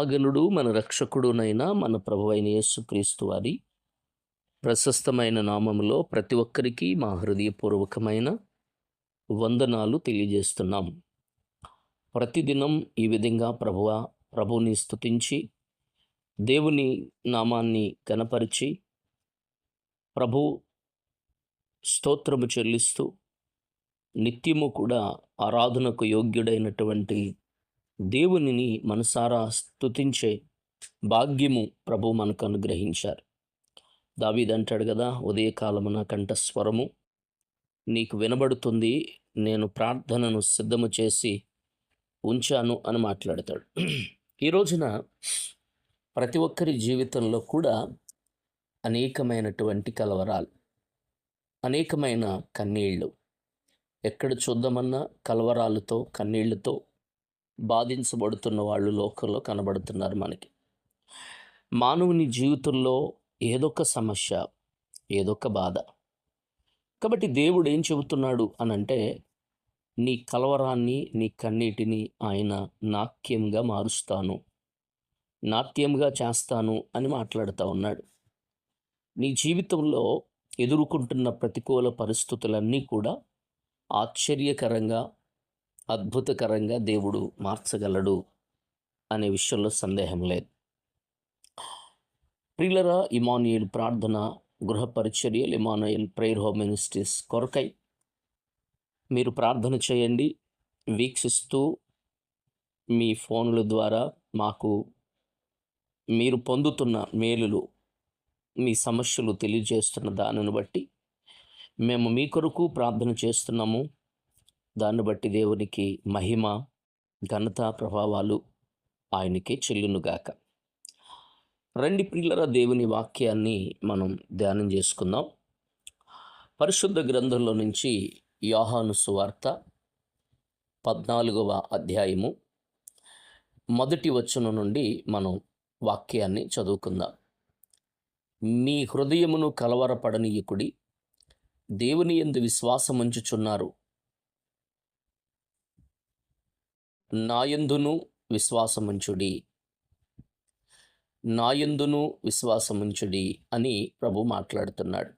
మహాగణుడు మన రక్షకుడునైన మన ప్రభువైన యేసుక్రీస్తు వారి ప్రశస్తమైన నామములో ప్రతి ఒక్కరికి మా హృదయపూర్వకమైన వందనాలు తెలియజేస్తున్నాం. ప్రతిదినం ఈ విధంగా ప్రభువుని స్తుతించి దేవుని నామాన్ని కనపరిచి ప్రభు స్తోత్రము చెల్లిస్తూ నిత్యము కూడా ఆరాధనకు యోగ్యుడైనటువంటి దేవునిని మనసారా స్తుతించే భాగ్యము ప్రభు మనకు అనుగ్రహించారు. దావీదు అంటాడు కదా, ఉదయకాలమున కంఠస్వరము నీకు వినబడుతుంది, నేను ప్రార్థనను సిద్ధము చేసి ఉంచాను అని మాట్లాడతాడు. ఈ రోజున ప్రతి ఒక్కరి జీవితంలో కూడా అనేకమైనటువంటి కలవరాలు, అనేకమైన కన్నీళ్ళు, ఎక్కడ చూద్దామన్నా కలవరాలతో కన్నీళ్లతో బాధించబడుతున్న వాళ్ళు లోకంలో కనబడుతున్నారు మనకి. మానవుని జీవితంలో ఏదొక సమస్య, ఏదొక బాధ. కాబట్టి దేవుడు ఏం చెబుతున్నాడు అనంటే, నీ కలవరాన్ని, నీ కన్నీటిని ఆయన నాట్యంగా మారుస్తాను, నాట్యంగా చేస్తాను అని మాట్లాడుతూ ఉన్నాడు. నీ జీవితంలో ఎదుర్కొంటున్న ప్రతికూల పరిస్థితులన్నీ కూడా ఆశ్చర్యకరంగా, అద్భుతకరంగా దేవుడు మార్చగలడు అనే విషయంలో సందేహం లేదు. ప్రియులరా, ఇమానుయేల్ ప్రార్థన గృహ పరిచర్యలు, ఇమానుయేల్ ప్రేయర్ హోమ్ మినిస్ట్రీస్ కొరకై మీరు ప్రార్థన చేయండి. వీక్షిస్తూ మీ ఫోన్ల ద్వారా మాకు మీరు పొందుతున్న మేలులు, మీ సమస్యలు తెలియజేస్తున్న దానిని బట్టి మేము మీ కొరకు ప్రార్థన చేస్తున్నాము. దాన్ని బట్టి దేవునికి మహిమ, ఘనత, ప్రభావాలు ఆయనకే చెల్లునుగాక. రండి ప్రియులరా, దేవుని వాక్యాన్ని మనం ధ్యానం చేసుకుందాం. పరిశుద్ధ గ్రంథంలో నుంచి యోహాను సువార్త 14వ అధ్యాయము 1వ వచనం నుండి మనం వాక్యాన్ని చదువుకుందాం. మీ హృదయమును కలవరపడనీయకుడి, దేవుని యందు విశ్వాసముంచుచున్నారు, నాయందును విశ్వాసముంచుడి, నాయందును విశ్వాసముంచుడి అని ప్రభు మాట్లాడుతున్నాడు.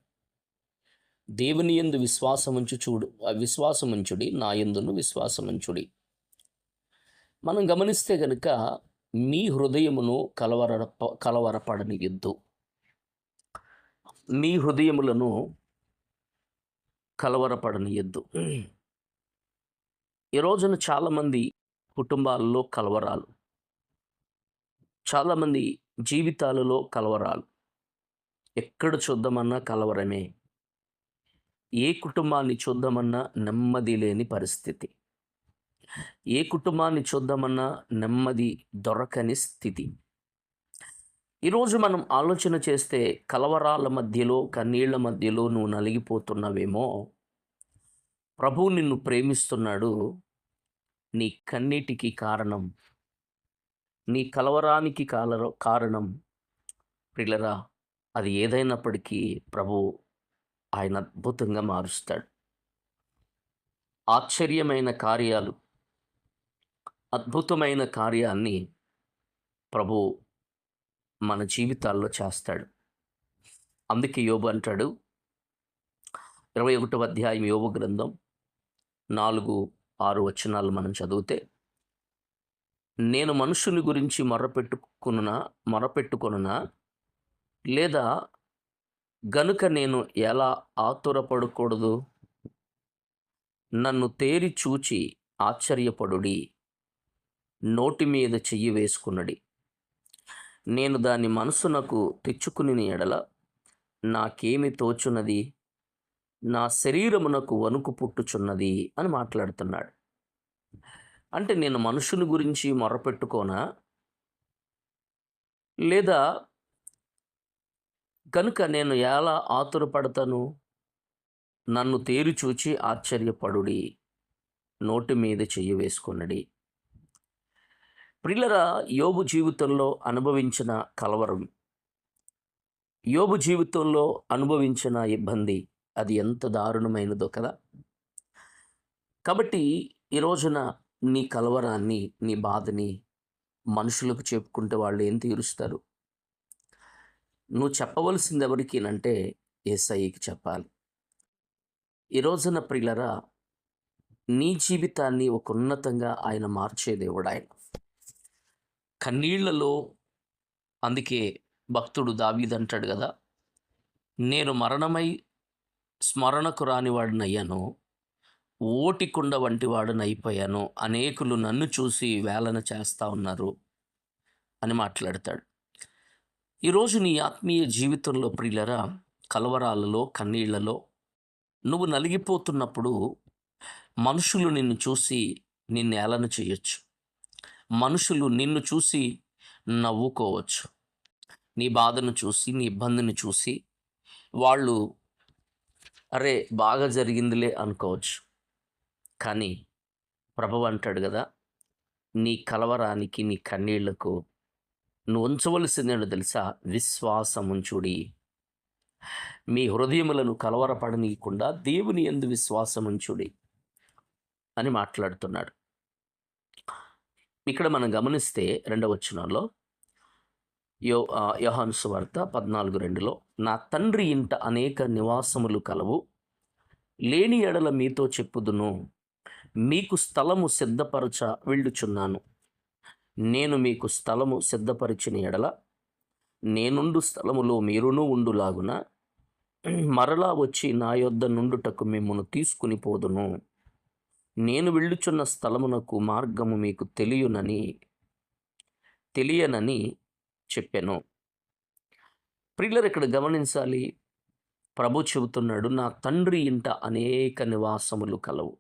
దేవుని యందు విశ్వాసముంచుడి, నాయందును విశ్వాసముంచుడి. మనం గమనిస్తే గనుక మీ హృదయమును కలవరపడనియొద్దు, మీ హృదయములను కలవరపడనియొద్దు. ఈ రోజున చాలామంది కుటుంబాలలో కలవరాలు, చాలామంది జీవితాలలో కలవరాలు. ఎక్కడ చూద్దామన్నా కలవరమే. ఏ కుటుంబాన్ని చూద్దామన్నా నెమ్మది లేని పరిస్థితి, ఏ కుటుంబాన్ని చూద్దామన్నా నెమ్మది దొరకని స్థితి. ఈరోజు మనం ఆలోచన చేస్తే కలవరాల మధ్యలో, కన్నీళ్ల మధ్యలో నువ్వు నలిగిపోతున్నావేమో. ప్రభువు నిన్ను ప్రేమిస్తున్నాడు. నీ కన్నీటికి కారణం, నీ కలవరానికి కారణం ప్రియులరా, అది ఏదైనప్పటికీ ప్రభు ఆయన అద్భుతంగా మారుస్తాడు. ఆశ్చర్యమైన కార్యాలు, అద్భుతమైన కార్యాన్ని ప్రభు మన జీవితాల్లో చేస్తాడు. అందుకే యోబు అంటాడు, 21వ అధ్యాయం యోబు గ్రంథం 4-6 వచనాలు మనం చదివితే, నేను మనుషుని గురించి మొరపెట్టుకొనునా, లేదా గనుక నేను ఎలా ఆతురపడకూడదు? నన్ను తేరి చూచి ఆశ్చర్యపడుడి, నోటి మీద చెయ్యి వేసుకున్నడి. నేను దాని మనసునకు తెచ్చుకుని ఎడల నాకేమి తోచున్నది? నా శరీరమునకు వణుకు పుట్టుచున్నది అని మాట్లాడుతున్నాడు. అంటే నేను మనుషుని గురించి మొరపెట్టుకోనా, లేదా కనుక నేను ఎలా ఆతురపడతాను? నన్ను తేరి చూచి ఆశ్చర్యపడుడి, నోటి మీద చెయ్యి వేసుకున్నడి. ప్రియులరా, యోబు జీవితంలో అనుభవించిన కలవరం, యోబు జీవితంలో అనుభవించిన ఇబ్బంది, అది ఎంత దారుణమైనదో కదా. కాబట్టి ఈ రోజున నీ కలవరాన్ని, నీ బాధని మనుషులకు చెప్పుకుంటే వాళ్ళు ఏం తీరుస్తారు? నువ్వు చెప్పవలసింది ఎవరికీనంటే యేసయ్యకి చెప్పాలి. ఈ రోజున ప్రియులారా, నీ జీవితాన్ని ఒక ఉన్నతంగా ఆయన మార్చే దేవుడాయన. కన్నీళ్లలో అందుకే భక్తుడు దావీదంటాడు గదా! నేను మరణమై స్మరణకు రానివాడినయ్యాను. ఓటికుండ వంటి వాడనయిపోయాను. అనేకులు నన్ను చూసి వేలన చేస్తా ఉన్నారు అని మాట్లాడతాడు. ఈరోజు నీ ఆత్మీయ జీవితంలో ప్రియులరా, కలవరాలలో, కన్నీళ్లలో నువ్వు నలిగిపోతున్నప్పుడు మనుషులు నిన్ను చూసి నిన్ను ఏలన చేయొచ్చు. మనుషులు నిన్ను చూసి నవ్వుకోవచ్చు. నీ బాధను చూసి, నీ ఇబ్బందిని చూసి వాళ్ళు అరే బాగా జరిగిందిలే అనుకోవచ్చు. కానీ ప్రభువు అంటాడు గదా! నీ కలవరానికి, నీ కన్నీళ్లకు నువ్వు ఉంచవలసిందేంటో తెలుసా? విశ్వాసముంచుడి. మీ హృదయములను కలవరపడనీయకుండా దేవుని యందు విశ్వాసముంచుడి అని మాట్లాడుతున్నాడు. ఇక్కడ మనం గమనిస్తే రెండవ వచనంలో యోహాను సువార్త 14:2లో నా తండ్రి ఇంట అనేక నివాసములు కలవు, లేని ఎడల మీతో చెప్పుదును, మీకు స్థలము సిద్ధపరచ వెళ్ళుచున్నాను. నేను మీకు స్థలము సిద్ధపరిచిన ఎడల నేనుండు స్థలములో మీరును ఉండులాగున మరలా వచ్చి నా యొద్ద నుండుటకు మిమ్మును తీసుకుని పోదును. నేను వెళ్ళుచున్న స్థలమునకు మార్గము మీకు తెలియనని చెప్పెను. ప్రియులారా, ఇక్కడ గమనించాలి. ప్రభు చెబుతున్నాడు, నా తండ్రి ఇంట అనేక నివాసములు కలవు,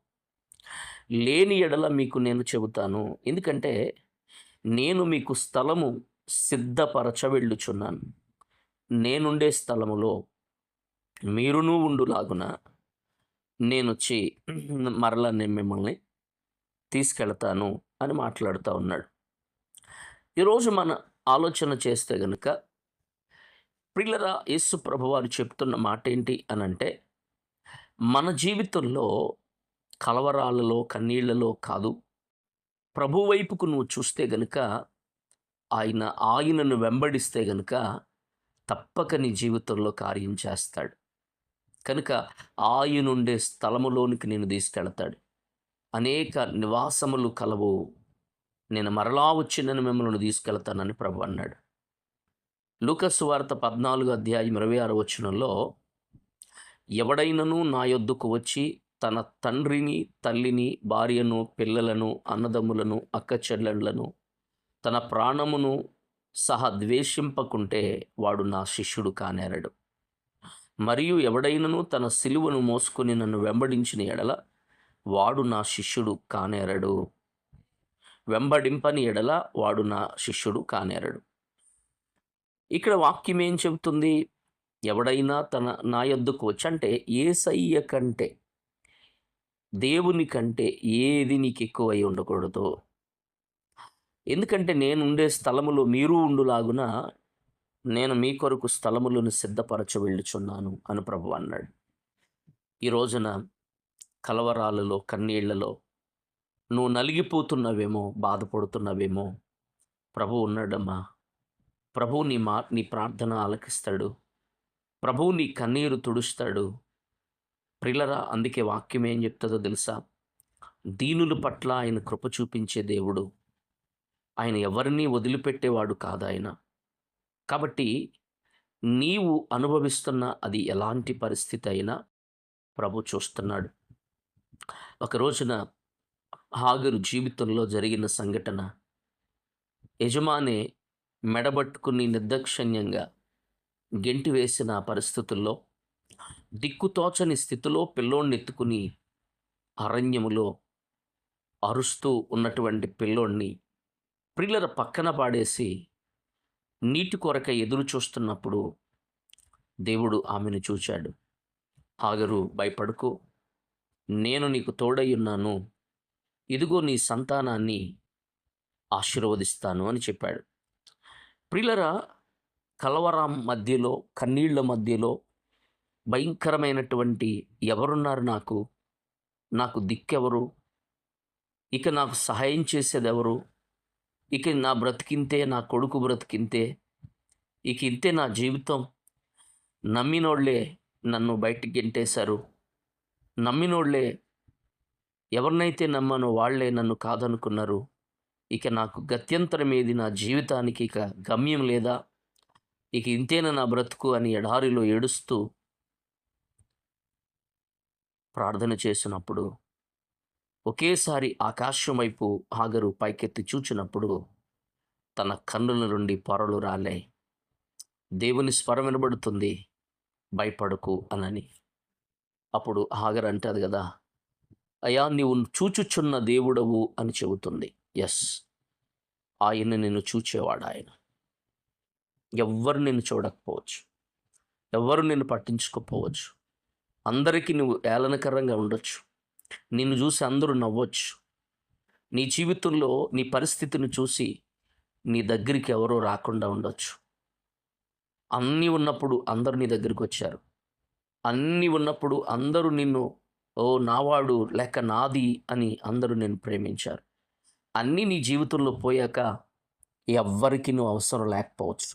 లేని ఎడల మీకు నేను చెబుతాను. ఎందుకంటే నేను మీకు స్థలము సిద్ధపరచ వెళ్ళుచున్నాను. నేనుండే స్థలములో మీరును ఉండులాగున నేనొచ్చి మరలా నేను మిమ్మల్ని తీసుకెళ్తాను అని మాట్లాడుతూ ఉన్నాడు. ఈరోజు మన ఆలోచన చేస్తే గనుక ప్రియులారా, యేసు ప్రభువారు చెప్తున్న మాట ఏంటి అనంటే, మన జీవితంలో కలవరాలలో, కన్నీళ్లలో కాదు, ప్రభు వైపుకు నువ్వు చూస్తే గనుక, ఆయనను వెంబడిస్తే గనుక తప్పక నీ జీవితంలో కార్యం చేస్తాడు. కనుక ఆయనుండే స్థలములోనికి నేను తీసుకెళ్తాడు. అనేక నివాసములు కలవు, నేను మరలా వచ్చి నేను మిమ్మల్ని తీసుకెళ్తానని ప్రభు అన్నాడు. లూకా సువార్త 14:26 ఎవడైనను నా యొద్దకు వచ్చి తన తండ్రిని, తల్లిని, భార్యను, పిల్లలను, అన్నదమ్ములను, అక్కచెల్లెళ్లను, తన ప్రాణమును సహా ద్వేషింపకుంటే వాడు నా శిష్యుడు కానేరడు. మరియు ఎవడైనను తన సిలువను మోసుకొని నన్ను వెంబడించిన ఎడల వాడు నా శిష్యుడు కానేరడు. వెంబడింపని ఎడల వాడు నా శిష్యుడు కానేరడు. ఇక్కడ వాక్యం ఏం చెబుతుంది? ఎవడైనా నా యొద్దకు వచ్చి, అంటే యేసయ్య కంటే, దేవుని కంటే ఏది నీకు ఎక్కువై ఉండకూడదు. ఎందుకంటే నేనుండే స్థలములో మీరు ఉండులాగున నేను మీ కొరకు స్థలములను సిద్ధపరచ వెళ్ళుచున్నాను అని ప్రభు అన్నాడు. ఈ రోజున కలవరాలలో, కన్నీళ్లలో నువ్వు నలిగిపోతున్నవేమో, బాధపడుతున్నవేమో, ప్రభు ఉన్నాడమ్మా. ప్రభువు నీ ప్రార్థన ఆలకిస్తాడు. ప్రభువు నీ కన్నీరు తుడుస్తాడు. ప్రియులారా, అందుకే వాక్యం ఏం చెప్తుందో తెలుసా? దీనుల పట్ల ఆయన కృప చూపించే దేవుడు. ఆయన ఎవరినీ వదిలిపెట్టేవాడు కాదాయన. కాబట్టి నీవు అనుభవిస్తున్న అది ఎలాంటి పరిస్థితి అయినా ప్రభు చూస్తున్నాడు. ఒక రోజున హాగరు జీవితంలో జరిగిన సంఘటన, యజమానే మెడబట్టుకుని నిర్దాక్షిణ్యంగా గెంటి వేసిన పరిస్థితుల్లో, దిక్కుతోచని స్థితిలో పిల్లోడిని ఎత్తుకుని అరణ్యములో అరుస్తూ ఉన్నటువంటి పిల్లోడిని ప్రియుల పక్కన పాడేసి నీటి కొరకై ఎదురు చూస్తున్నప్పుడు దేవుడు ఆమెను చూచాడు. హాగరు, భయపడకు, నేను నీకు తోడై ఉన్నాను, ఇదిగో నీ సంతానాన్ని ఆశీర్వదిస్తాను అని చెప్పాడు. ప్రియులరా, కలవరం మధ్యలో, కన్నీళ్ల మధ్యలో భయంకరమైనటువంటి ఎవరున్నారు నాకు దిక్కెవరు, ఇక నాకు సహాయం చేసేదెవరు ఇక నా బ్రతికింతే, నా కొడుకు బ్రతికింతే, ఇక ఇంతే నా జీవితం. నమ్మినోళ్ళే నన్ను బయటికి గెంటేశారు. నమ్మినోళ్ళే, ఎవరినైతే నమ్మానో వాళ్ళే నన్ను కాదనుకున్నారు. ఇక నాకు గత్యంతరం ఏది? నా జీవితానికి ఇక గమ్యం లేదా? ఇక ఇంతేనా నా బ్రతుకు అని ఎడారిలో ఏడుస్తూ ప్రార్థన చేసినప్పుడు, ఒకేసారి ఆకాశం వైపు హాగరు పైకెత్తి చూచినప్పుడు తన కన్నుల నుండి పొరలు రాలాయి. దేవుని స్వరం వినబడుతుంది, భయపడకు అనని. అప్పుడు హాగర్ అంటది కదా, అయ్యా నీవు చూచుచున్న దేవుడవు అని చెబుతుంది. ఎస్, ఆయన నిన్ను చూచేవాడు. ఆయన ఎవ్వరు నిన్ను చూడకపోవచ్చు, ఎవ్వరు నిన్ను పట్టించుకోకపోవచ్చు, అందరికీ నువ్వు ఏళనకరంగా ఉండొచ్చు, నిన్ను చూసి అందరూ నవ్వచ్చు. నీ జీవితంలో నీ పరిస్థితిని చూసి నీ దగ్గరికి ఎవరో రాకుండా ఉండొచ్చు. అన్నీ ఉన్నప్పుడు అందరూ నీ దగ్గరికి వచ్చారు. అన్నీ ఉన్నప్పుడు అందరూ నిన్ను ఓ నావాడు లేక నాది అని అందరూ నిన్ను ప్రేమించారు. అన్నీ నీ జీవితంలో పోయాక ఎవ్వరికి నువ్వు అవసరం లేకపోవచ్చు.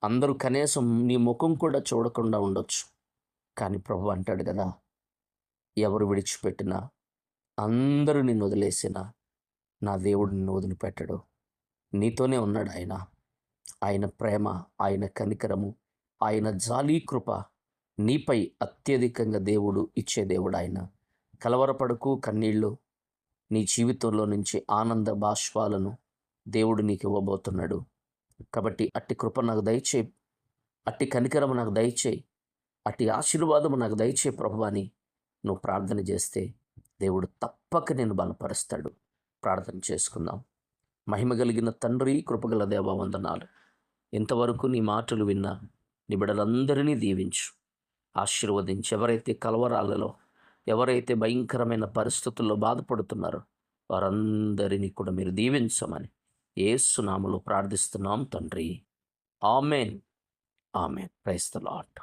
అందరూ కనీసం నీ ముఖం కూడా చూడకుండా ఉండొచ్చు. కానీ ప్రభు అంటాడు కదా, ఎవరు విడిచిపెట్టినా, అందరూ నిన్ను వదిలేసినా నా దేవుడు నిన్ను వదిలిపెట్టడు. నీతోనే ఉన్నాడు ఆయన. ఆయన ప్రేమ, ఆయన కనికరము, ఆయన జాలి కృప నీపై అత్యధికంగా దేవుడు ఇచ్చే దేవుడు ఆయన. కలవరపడకు, కన్నీళ్ళు, నీ జీవితంలో నుంచి ఆనంద బాష్పాలను దేవుడు నీకు ఇవ్వబోతున్నాడు. కాబట్టి అట్టి కృప నాకు దయచేయి, అట్టి కనికరము నాకు దయచేయి, అట్టి ఆశీర్వాదము నాకు దయచేయి ప్రభు అని నువ్వు ప్రార్థన చేస్తే దేవుడు తప్పక నేను బలపరుస్తాడు. ప్రార్థన చేసుకుందాం. మహిమ కలిగిన తండ్రి, కృపగల దేవా, వందనాలు. ఇంతవరకు నీ మాటలు విన్నా నీ బిడ్డలందరినీ దీవించు, ఆశీర్వదించి. ఎవరైతే కలవరాలలో, ఎవరైతే భయంకరమైన పరిస్థితుల్లో బాధపడుతున్నారో వారందరినీ కూడా మీరు దీవించమని యేసు నామములో ప్రార్థిస్తున్నాం తండ్రి. Amen. Amen. Praise the lord.